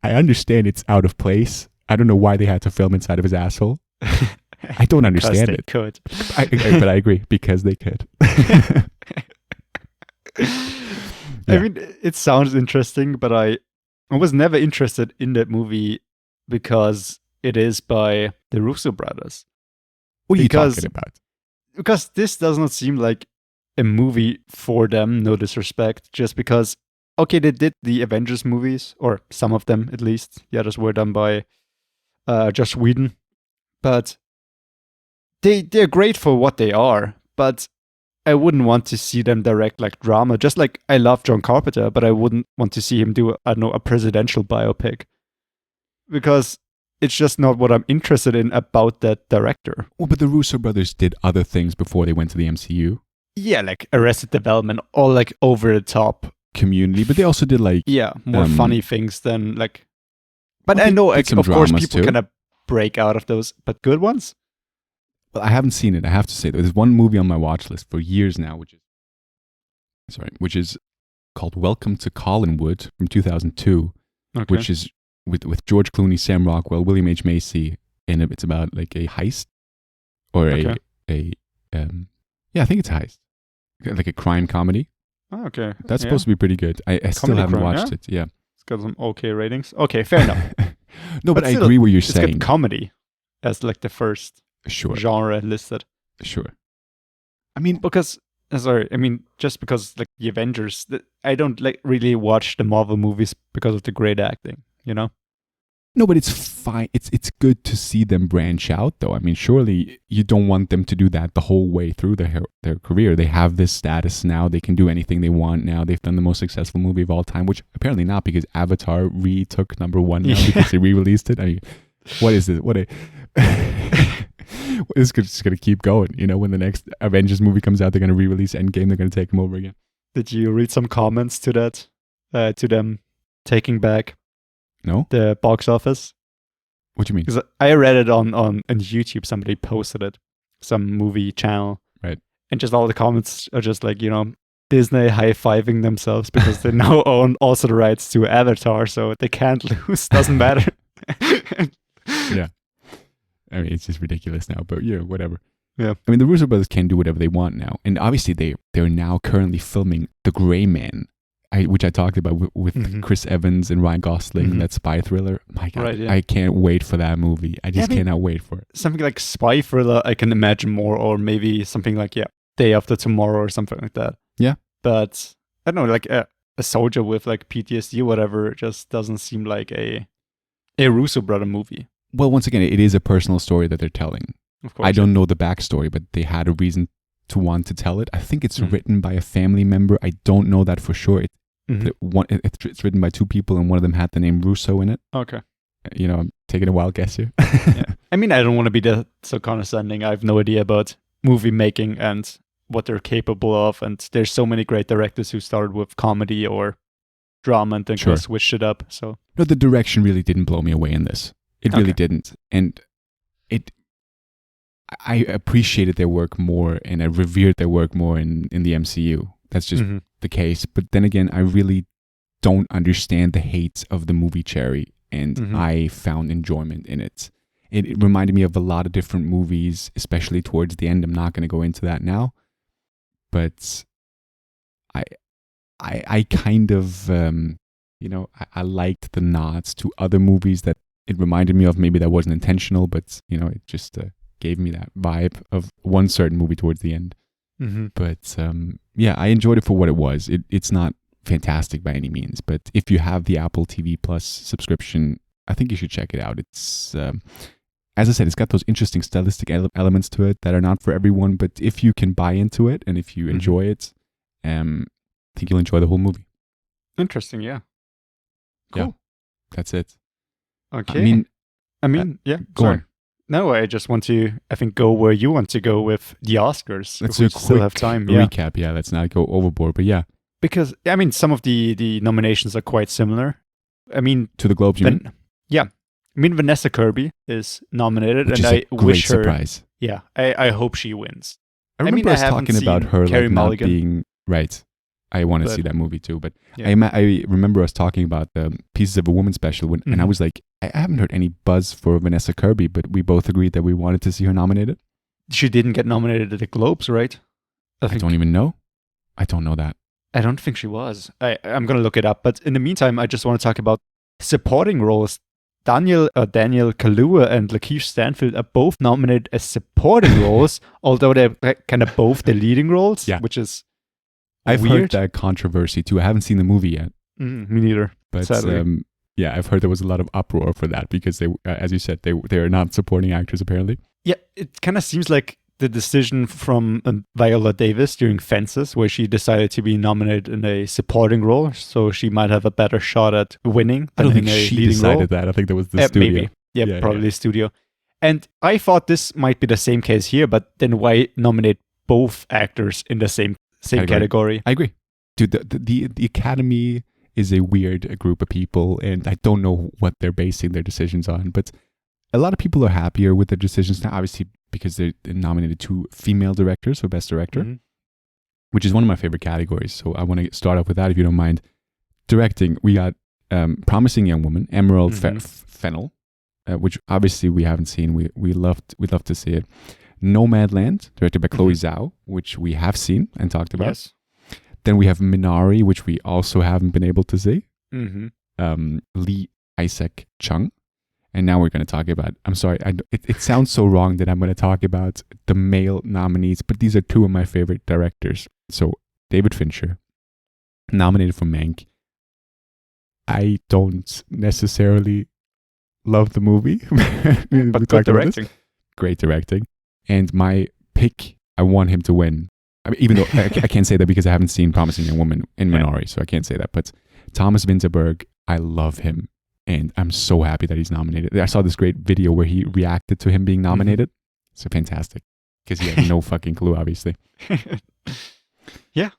I understand it's out of place. I don't know why they had to film inside of his asshole. I don't understand it. Could. But I agree, because they could. I mean, it sounds interesting, but I was never interested in that movie because it is by the Russo brothers. What are you talking about? Because this does not seem like a movie for them, no disrespect, just because, okay, they did the Avengers movies, or some of them at least. The others were done by Joss Whedon. But they're great for what they are, but I wouldn't want to see them direct like drama. Just like I love John Carpenter, but I wouldn't want to see him do, I don't know, a presidential biopic. Because it's just not what I'm interested in about that director. Well, but the Russo brothers did other things before they went to the MCU. Yeah, like Arrested Development, all like over the top. Community, but they also did like... Yeah, more funny things than like... But well, I know, like, of course, people too. kind of break out of those, but good ones? Well, I haven't seen it, I have to say. There's one movie on my watch list for years now, which is called Welcome to Collinwood from 2002, which is with George Clooney, Sam Rockwell, William H. Macy, and it's about like a heist or I think it's a heist, like a crime comedy. Oh, okay. That's supposed to be pretty good. I still haven't watched it. Yeah, it's got some okay ratings. Okay, fair enough. No, but I agree what you're saying. It's got comedy as like the first genre listed. Sure. I mean, because just because like the Avengers, I don't like really watch the Marvel movies because of the great acting, you know? No, but it's fine. It's good to see them branch out, though. I mean, surely you don't want them to do that the whole way through their career. They have this status now. They can do anything they want now. They've done the most successful movie of all time, which apparently not, because Avatar retook #1 now because they re-released it. I mean, what is this? It's just going to keep going. You know, when the next Avengers movie comes out, they're going to re-release Endgame. They're going to take them over again. Did you read some comments to that? To them taking back the box office? What do you mean? Because I read it on YouTube. Somebody posted it, some movie channel, right? And just all the comments are just like, you know, Disney high-fiving themselves because they now own also the rights to Avatar, so they can't lose. Doesn't matter. Yeah. I mean, it's just ridiculous now, but yeah, whatever. Yeah. I mean, the Russo brothers can do whatever they want now. And obviously they're now currently filming The Gray Man, which I talked about with Chris Evans and Ryan Gosling, that spy thriller. My God, right, yeah. I can't wait for that movie. I just cannot wait for it. Something like spy thriller, I can imagine more, or maybe something like, Day After Tomorrow or something like that. Yeah. But I don't know, like a soldier with like PTSD or whatever just doesn't seem like a Russo brother movie. Well, once again, it is a personal story that they're telling. Of course. I don't know the backstory, but they had a reason to want to tell it. I think it's written by a family member. I don't know that for sure. It's written by two people, and one of them had the name Russo in it. Okay. You know, I'm taking a wild guess here. Yeah. I mean, I don't want to be so condescending. I have no idea about movie making and what they're capable of. And there's so many great directors who started with comedy or drama and then kind of switched it up. So no, the direction really didn't blow me away in this. It really didn't. And I appreciated their work more, and I revered their work more in the MCU. That's just the case. But then again, I really don't understand the hate of the movie Cherry, and I found enjoyment in it. It reminded me of a lot of different movies, especially towards the end. I'm not going to go into that now, but I kind of I liked the nods to other movies that it reminded me of. Maybe that wasn't intentional, but it just gave me that vibe of one certain movie towards the end. Mm-hmm. But yeah, I enjoyed it for what it was. It's not fantastic by any means, but if you have the Apple TV Plus subscription, I think you should check it out. It's as I said, it's got those interesting stylistic elements to it that are not for everyone, but if you can buy into it and if you enjoy it, I think you'll enjoy the whole movie. Interesting, yeah. Cool. Yeah, that's it. Okay. I mean, yeah. Go on. No, I just want to, I think, go where you want to go with the Oscars. Let's if we do a still quick have time. recap. Yeah, let's not go overboard, but yeah. Because, I mean, some of the nominations are quite similar. I mean... To the Globes, you mean? Yeah. I mean, Vanessa Kirby is nominated, Which and is I a great wish her... surprise. Yeah, I hope she wins. I remember us haven't talking about seen her Carey like not Mulligan. being... Right. I want to But- see that movie too, but Yeah. I remember us talking about the Pieces of a Woman special, and I Mhm. was like, I haven't heard any buzz for Vanessa Kirby, but we both agreed that we wanted to see her nominated. She didn't get nominated at the Globes, right? I don't even know. I don't know that. I don't think she was. I'm going to look it up. But in the meantime, I just want to talk about supporting roles. Daniel Kaluuya and Lakeith Stanfield are both nominated as supporting roles, although they're kind of both the leading roles, Yeah. which is I've weird. heard that controversy too. I haven't seen the movie yet, Me neither. but Sadly. yeah, I've heard there was a lot of uproar for that because they, as you said, they are not supporting actors apparently. Yeah, it kind of seems like the decision from Viola Davis during Fences, where she decided to be nominated in a supporting role, so she might have a better shot at winning. I don't than think in a she leading decided role. that. I think that was the studio. Maybe. Yeah, Yeah, probably yeah. the studio. And I thought this might be the same case here, but then why nominate both actors in the same category? I agree. Dude, the Academy is a weird group of people, and I don't know what they're basing their decisions on, but a lot of people are happier with their decisions now, obviously, because they nominated 2 female directors for Best Director, Mhm. which is one of my favorite categories. So I want to start off with that, if you don't mind. Directing, we got Promising Young Woman, Emerald Fennell, which obviously we haven't seen. We'd love to see it. Nomadland, directed by Chloe Zhao, which we have seen and talked about. Yes. Then we have Minari, which we also haven't been able to see. Mm-hmm. Lee Isaac Chung. And now we're going to talk about, I'm sorry, it sounds so wrong that I'm going to talk about the male nominees, but these are 2 of my favorite directors. So David Fincher, nominated for Mank. I don't necessarily love the movie. But good directing. Great directing. And my pick, I want him to win. I mean, even though I can't say that because I haven't seen Promising Young Woman in Minari, so I can't say that. But Thomas Vinterberg, I love him. And I'm so happy that he's nominated. I saw this great video where he reacted to him being nominated. So fantastic. Because he had no fucking clue, obviously. Yeah.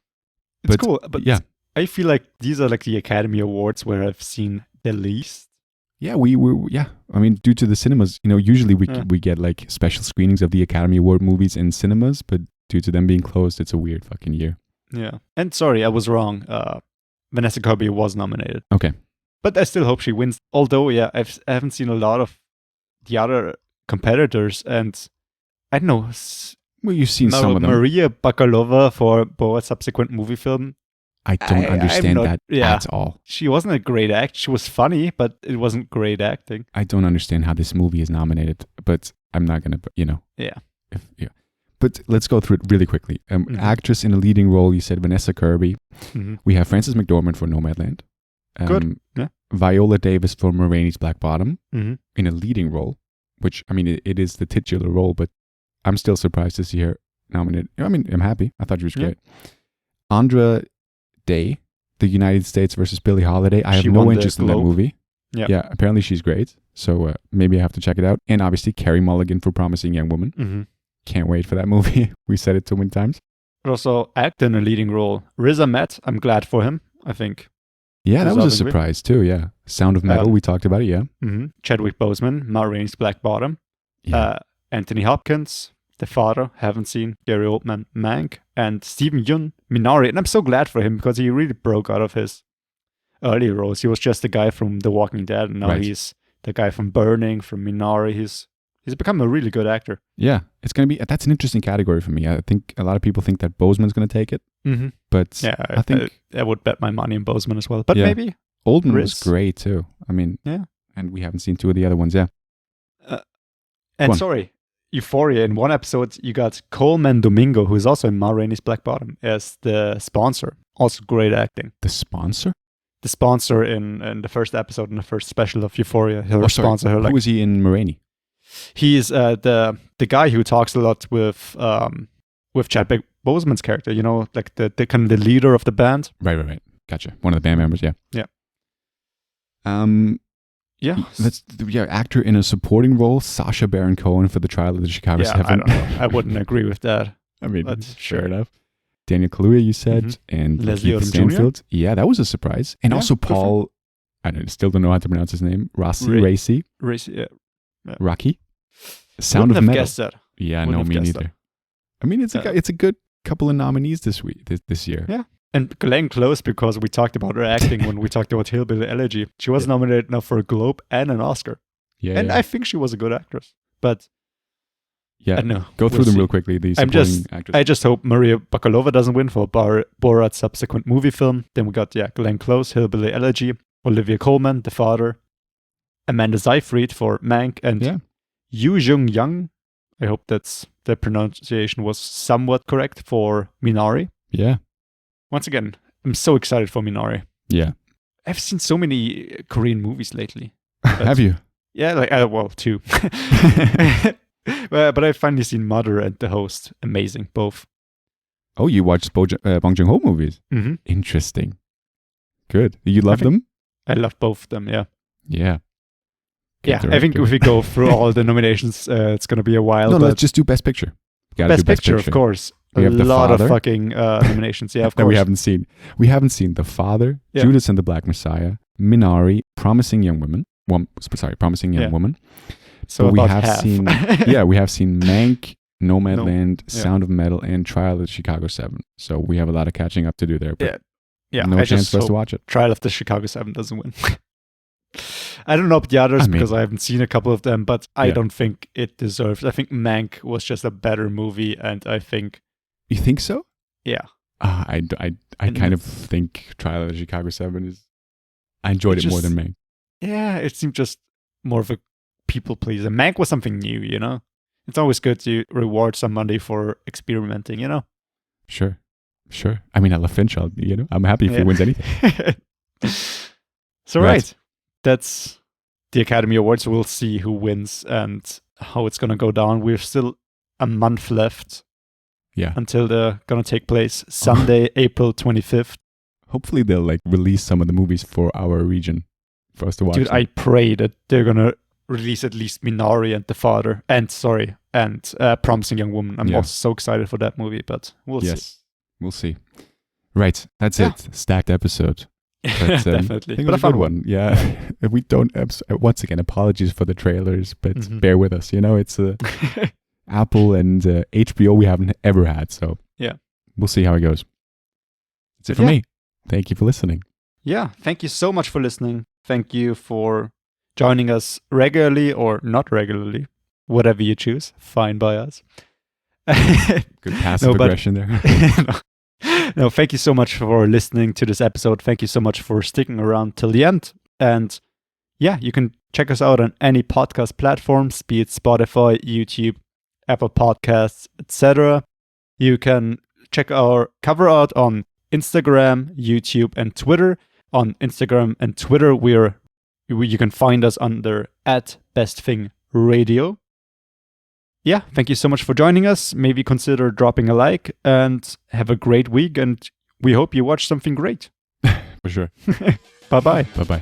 It's But, cool. But yeah. I feel like these are like the Academy Awards where I've seen the least. Yeah, yeah. I mean, due to the cinemas, usually we get like special screenings of the Academy Award movies in cinemas, but due to them being closed, it's a weird fucking year. Yeah. And sorry, I was wrong. Vanessa Kirby was nominated. Okay. But I still hope she wins. Although, yeah, I haven't seen a lot of the other competitors, and I don't know. Well, you've seen some of them. Maria Bakalova for Boa's subsequent movie film. I don't understand I'm not- that yeah. at all. She wasn't a great act. She was funny, but it wasn't great acting. I don't understand how this movie is nominated, but I'm not going to, Yeah. But let's go through it really quickly. Actress in a leading role, you said Vanessa Kirby. Mm-hmm. We have Frances McDormand for Nomadland. Good. Yeah. Viola Davis for Ma Rainey's Black Bottom Mm-hmm. in a leading role, which, I mean, it is the titular role, but I'm still surprised to see her nominated. I mean, I'm happy. I thought she was great. Andra Day, The United States versus Billie Holiday. I have She no won the interest in that Globe. movie. Yep. Yeah, apparently she's great. So maybe I have to check it out. And obviously Carey Mulligan for Promising Young Woman. Mm-hmm. Can't wait for that movie. We said it so many times. But also act in a leading role. Riz Ahmed, I'm glad for him, I think. Yeah, that was a Resolving surprise too. Yeah. Sound of Metal, we talked about it. Yeah. Mm-hmm. Chadwick Boseman, Ma Rainey's Black Bottom. Yeah. Anthony Hopkins, The Father, haven't seen. Gary Oldman, Mank. And Stephen Yeun, Minari. And I'm so glad for him because he really broke out of his early roles. He was just the guy from The Walking Dead, and now Right. he's the guy from Burning, from Minari. He's become a really good actor. Yeah. It's going to be, that's an interesting category for me. I think a lot of people think that Boseman's going to take it, Mm-hmm. but Yeah, I think, I would bet my money on Boseman as well. But Yeah. maybe Oldman was Riz. great too. I mean, Yeah. and we haven't seen two of the other ones. Yeah. And on. sorry, Euphoria. In one episode, you got Coleman Domingo, who is also in Ma Rainey's Black Bottom, as the sponsor. Also great acting. The sponsor? The sponsor in the first episode, in the first special of Euphoria. He'll Oh, sorry. sponsor her. Who Like, was he in Moraine? he is the guy who talks a lot with Chadwick Boseman's character. You know, like the kind of the leader of the band. Right. Gotcha. One of the band members. Yeah. Yeah. Yeah. Actor in a supporting role, Sacha Baron Cohen for the Trial of the Chicago Yeah, 7. I don't know. I wouldn't agree with that. I mean, But fair sure. enough. Daniel Kaluuya, you said, Mhm. and Leslie Keith Odom Jr.? Stanfield. Yeah, that was a surprise. And Yeah, also good for him. Paul, still don't know how to pronounce his name. Raci. Rocky. Sound Wouldn't of have Metal. guessed that. Yeah, Wouldn't no, have me guessed neither. that. I mean, it's Yeah. a good couple of nominees this year. Yeah. And Glenn Close, because we talked about her acting when we talked about Hillbilly Elegy. She was nominated now for a Globe and an Oscar. Yeah, And yeah. I think she was a good actress. But I don't know. Go through We'll them see. real quickly. These I'm supporting just, actors. I just hope Maria Bakalova doesn't win for Borat's subsequent movie film. Then we got Glenn Close, Hillbilly Elegy, Olivia Colman, The Father, Amanda Seyfried for Mank, and Yeah. Yu Jung Young. I hope that's the pronunciation was somewhat correct for Minari. Yeah. Once again, I'm so excited for Minari. Yeah. I've seen so many Korean movies lately. Have you? Yeah, like two. But I've finally seen Mother and The Host. Amazing, both. Oh, you watched Bong Joon-ho movies? Mm-hmm. Interesting. Good. You love them? I love both of them. Yeah, Yeah. yeah. Good I think director. if we go through all the nominations, it's gonna be a while. No, but let's just do Best Picture. Gotta Best do Best Picture, of course. We A have The lot of Father. fucking nominations. Yeah, of that course. we haven't seen. We haven't seen The Father, Yeah. Judas and the Black Messiah, Minari, Promising Young Woman. Promising Young Yeah. Woman. So But we about have half. seen, yeah, we have seen Mank, Nomadland, Yeah. Sound of Metal, and Trial of the Chicago 7. So we have a lot of catching up to do there. But Yeah. Yeah, no I chance just for us to hope watch it. Trial of the Chicago 7 doesn't win. I don't know about the others I mean- because I haven't seen a couple of them, but I Yeah. don't think it deserves. I think Mank was just a better movie, and I think, You think so? yeah, I And kind of think Trial of the Chicago 7 is. I enjoyed It it more just- than Mank. yeah, it seemed just more of a people pleaser. Mank was something new, you know? It's always good to reward somebody for experimenting, you know? Sure. I mean, I love Finch. I'm happy if he Yeah. wins anything. So, Right. right. That's the Academy Awards. We'll see who wins and how it's going to go down. We've still a month left Yeah. until they're going to take place Sunday, April 25th. Hopefully they'll release some of the movies for our region for us to watch. Dude, them. I pray that they're going to release at least Minari and The Father and Promising Young Woman. I'm Yeah. also so excited for that movie, but we'll see. Yes. We'll see. Right. That's Yeah. it. Stacked episode. But, Definitely. I think But it was a a fun good one. Yeah. If we don't, once again, apologies for the trailers, but Mhm. bear with us. It's Apple and HBO we haven't ever had. So Yeah. we'll see how it goes. That's it for Yeah. me. Thank you for listening. Yeah, thank you so much for listening. Thank you for joining us regularly or not regularly, whatever you choose. Fine by us. Good passive No, but- aggression there. no, thank you so much for listening to this episode. Thank you so much for sticking around till the end. And yeah, you can check us out on any podcast platforms, be it Spotify, YouTube, Apple Podcasts, etc. You can check our cover art on Instagram, YouTube, and Twitter. On Instagram and Twitter, you can find us under @BestThingRadio. Yeah, thank you so much for joining us. Maybe consider dropping a like and have a great week. And we hope you watch something great. For sure. Bye-bye. Bye-bye.